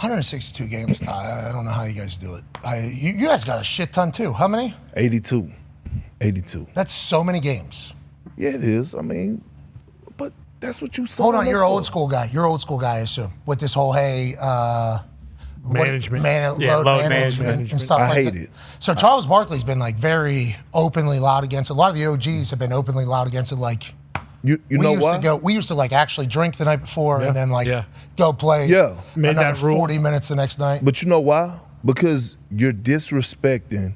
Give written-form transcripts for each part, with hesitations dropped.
162 games. I don't know how you guys do it. You guys got a shit ton too. How many? 82. That's so many games. Yeah, it is. I mean, but that's what you saw. Hold on, you're an old school guy. You're an old school guy, I assume, with this whole management, load management and stuff I like that. hate it. So Charles Barkley's been like very openly loud against it. A lot of the OGs have been openly loud against it. Like you know why? We used to like actually drink the night before and then go play another 40 minutes the next night. But you know why? Because you're disrespecting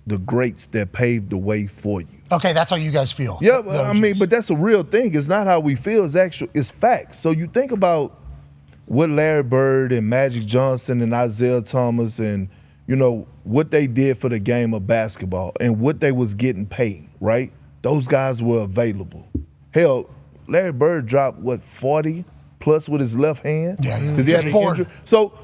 the greats that paved the way for you. Okay, that's how you guys feel. Yeah, I mean, but that's a real thing. It's not how we feel. It's facts. So you think about what Larry Bird and Magic Johnson and Isaiah Thomas and, you know, what they did for the game of basketball and what they was getting paid, right? Those guys were available. Hell, Larry Bird dropped, 40 plus with his left hand? Yeah. Because he had an injury. So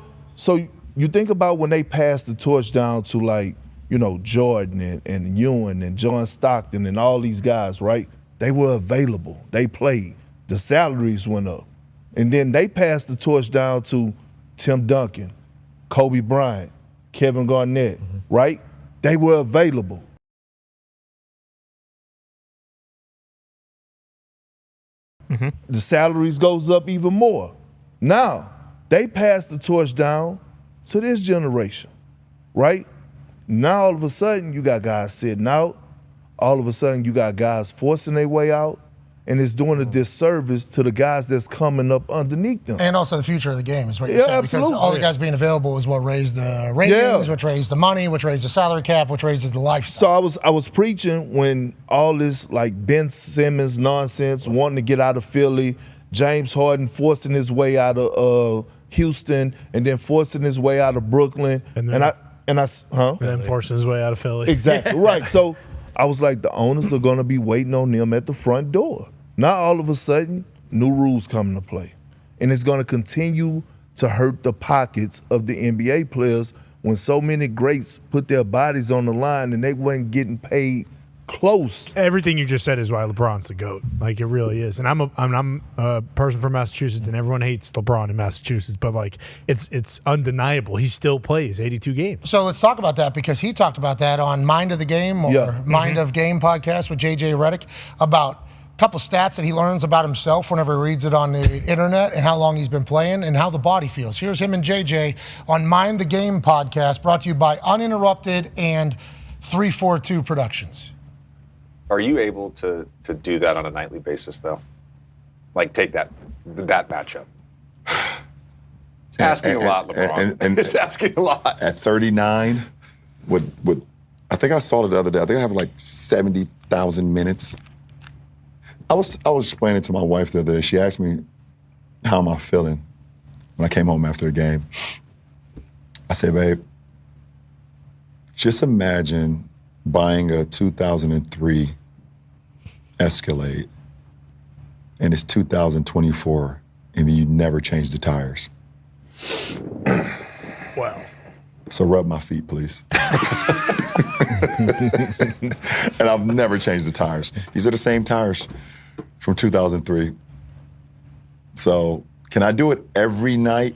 you think about when they passed the torch down to, like, you know, Jordan and Ewing and John Stockton and all these guys, right? They were available. They played. The salaries went up. And then they passed the torch down to Tim Duncan, Kobe Bryant, Kevin Garnett, right? They were available. The salaries goes up even more. Now, they passed the torch down to this generation, right? Now, all of a sudden, you got guys sitting out. All of a sudden, you got guys forcing their way out. And it's doing a disservice to the guys that's coming up underneath them. And also the future of the game is what you're saying. Absolutely. Because all the guys being available is what raised the ratings, which raised the money, which raised the salary cap, which raises the lifestyle. So I was preaching when all this like Ben Simmons nonsense, wanting to get out of Philly, James Harden forcing his way out of Houston, and then forcing his way out of Brooklyn, and then forcing his way out of Philly. Exactly right. So I was like, the owners are going to be waiting on them at the front door. Now all of a sudden, new rules come into play. And it's going to continue to hurt the pockets of the NBA players when so many greats put their bodies on the line and they weren't getting paid close. Everything you just said is why LeBron's the GOAT. Like, it really is. And I'm a person from Massachusetts, and everyone hates LeBron in Massachusetts, but like it's undeniable. He still plays 82 games. So let's talk about that, because he talked about that on Mind of the Game or Mind of Game podcast with JJ Redick about a couple stats that he learns about himself whenever he reads it on the internet and how long he's been playing and how the body feels. Here's him and JJ on Mind the Game podcast, brought to you by Uninterrupted and 342 Productions. Are you able to do that on a nightly basis, though? Like, take that matchup? It's asking a lot, LeBron. And it's asking a lot. At 39, with I think I saw it the other day. I think I have like 70,000 minutes. I was explaining to my wife the other day. She asked me, how am I feeling when I came home after a game? I said, babe, just imagine buying a 2003 Escalade and it's 2024 and you never changed the tires. Wow. So rub my feet, please. And I've never changed the tires. These are the same tires from 2003. So can I do it every night?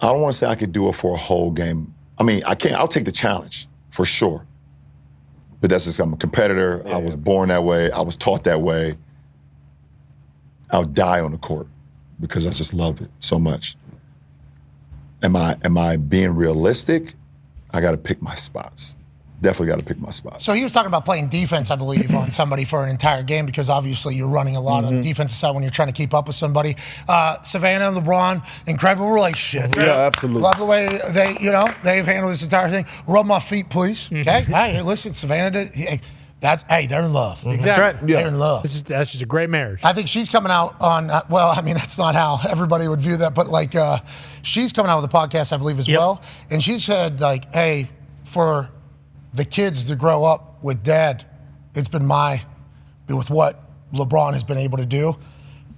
I don't want to say I could do it for a whole game. I mean, I can't. I'll take the challenge for sure. But that's just, I'm a competitor. I was born that way. I was taught that way. I'll die on the court because I just love it so much. Am I being realistic? I got to pick my spots. Definitely got to pick my spots. So he was talking about playing defense, I believe, on somebody for an entire game, because obviously you're running a lot on the defensive side when you're trying to keep up with somebody. Savannah and LeBron, incredible relationship. Yeah, absolutely. Love the way they've handled this entire thing. Rub my feet, please. Okay. Hey, listen, Savannah did. They're in love. Exactly. That's right. They're in love. That's just a great marriage. I think she's coming out on, that's not how everybody would view that, but like she's coming out with a podcast, I believe, as well. And she said, like, hey, for the kids to grow up with dad, it's been with what LeBron has been able to do.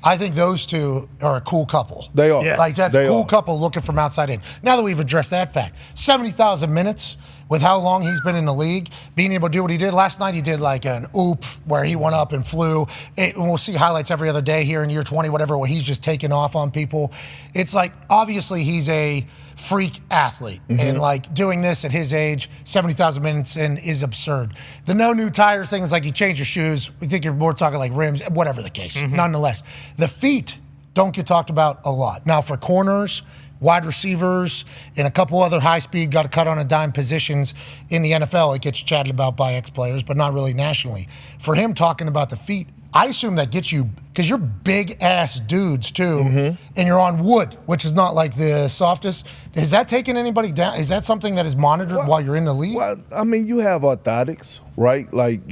I think those two are a cool couple. They are. Like, that's a cool couple looking from outside in. Now that we've addressed that fact, 70,000 minutes with how long he's been in the league, being able to do what he did. Last night he did like an oop where he went up and flew. And we'll see highlights every other day here in year 20, whatever, where he's just taking off on people. It's like, obviously he's a freak athlete. And like doing this at his age, 70,000 minutes in, is absurd. The no new tires thing is like you change your shoes. We think you're more talking like rims, whatever the case. Nonetheless, the feet don't get talked about a lot. Now for corners, wide receivers, and a couple other high-speed, got to cut on a dime positions in the NFL, it gets chatted about by ex-players, but not really nationally. For him talking about the feet, I assume that gets you, because you're big-ass dudes, too, and you're on wood, which is not like the softest. Is that taking anybody down? Is that something that is monitored while you're in the league? Well, I mean, you have orthotics, right? Like,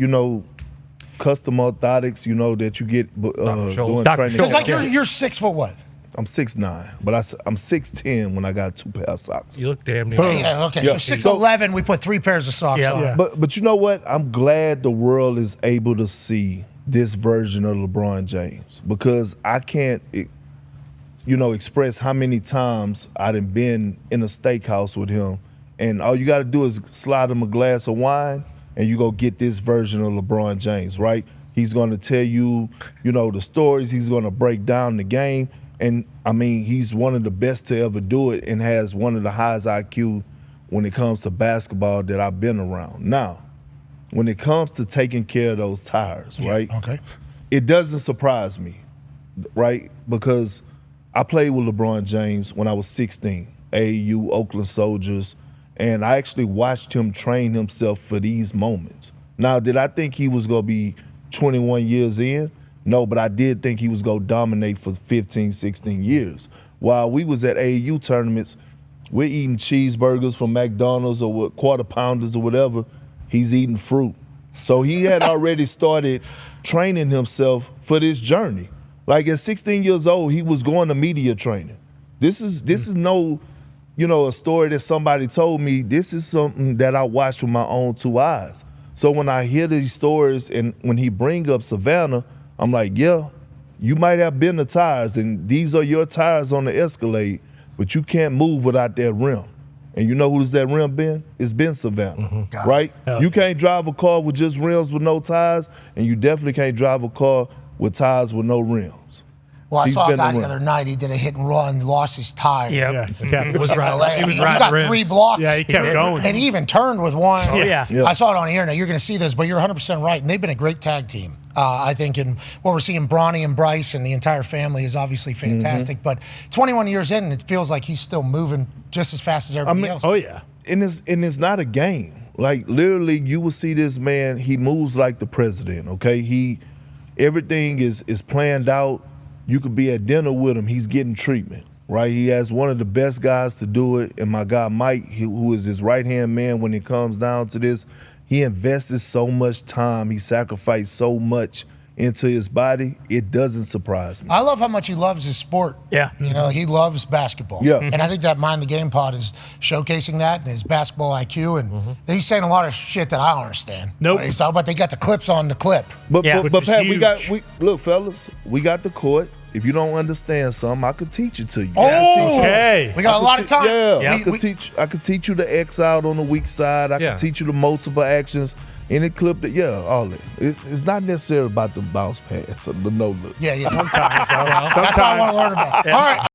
custom orthotics, that you get doing training. Because like you're 6 foot what? I'm 6'9", but I'm 6'10" when I got 2 pair of socks. You look damn near. Yeah, okay. So 6'11", we put 3 pairs of socks on. Yeah. But you know what? I'm glad the world is able to see this version of LeBron James, because I can't, express how many times I done been in a steakhouse with him, and all you got to do is slide him a glass of wine, and you go get this version of LeBron James, right? He's going to tell you, the stories. He's going to break down the game. And, I mean, he's one of the best to ever do it and has one of the highest IQ when it comes to basketball that I've been around. Now, when it comes to taking care of those tires, right? Okay. It doesn't surprise me, right? Because I played with LeBron James when I was 16, AAU, Oakland Soldiers, and I actually watched him train himself for these moments. Now, did I think he was going to be 21 years in? No, but I did think he was going to dominate for 15, 16 years. While we was at AAU tournaments, we're eating cheeseburgers from McDonald's or quarter pounders or whatever. He's eating fruit. So he had already started training himself for this journey. Like at 16 years old, he was going to media training. This is no, a story that somebody told me. This is something that I watched with my own 2 eyes. So when I hear these stories and when he bring up Savannah, I'm like, yeah, you might have been the tires, and these are your tires on the Escalade, but you can't move without that rim. And you know who's that rim been? It's been Savannah, right? Yeah. You can't drive a car with just rims with no tires, and you definitely can't drive a car with tires with no rims. Well, I He's saw a been guy the around. other night. He did a hit and run, lost his tire. Yeah. He was riding. He was He riding got rims. 3 blocks. Yeah, he kept going. And he even turned with one. Oh, yeah. I saw it on the internet. You're going to see this, but you're 100% right. And they've been a great tag team. I think in what we're seeing, Bronny and Bryce and the entire family is obviously fantastic. But 21 years in, it feels like he's still moving just as fast as everybody else. Oh, yeah. And it's not a game. Like literally, you will see this man. He moves like the president. Okay, everything is planned out. You could be at dinner with him. He's getting treatment, right? He has one of the best guys to do it, and my guy Mike, who is his right hand man when it comes down to this. He invested so much time. He sacrificed so much into his body. It doesn't surprise me. I love how much he loves his sport. Yeah. He loves basketball. Yeah. And I think that Mind the Game pod is showcasing that and his basketball IQ. And he's saying a lot of shit that I don't understand. Nope. But they got the clips on the clip. But which is Pat, huge. look, fellas, we got the court. If you don't understand something, I could teach it to you. Okay. We got a lot of time. Yeah, I could teach you the X out on the weak side. I could teach you the multiple actions. Any clip that, all that. It's not necessarily about the bounce pass or the no look. Yeah. Sometimes. That's what I want to learn about. All right.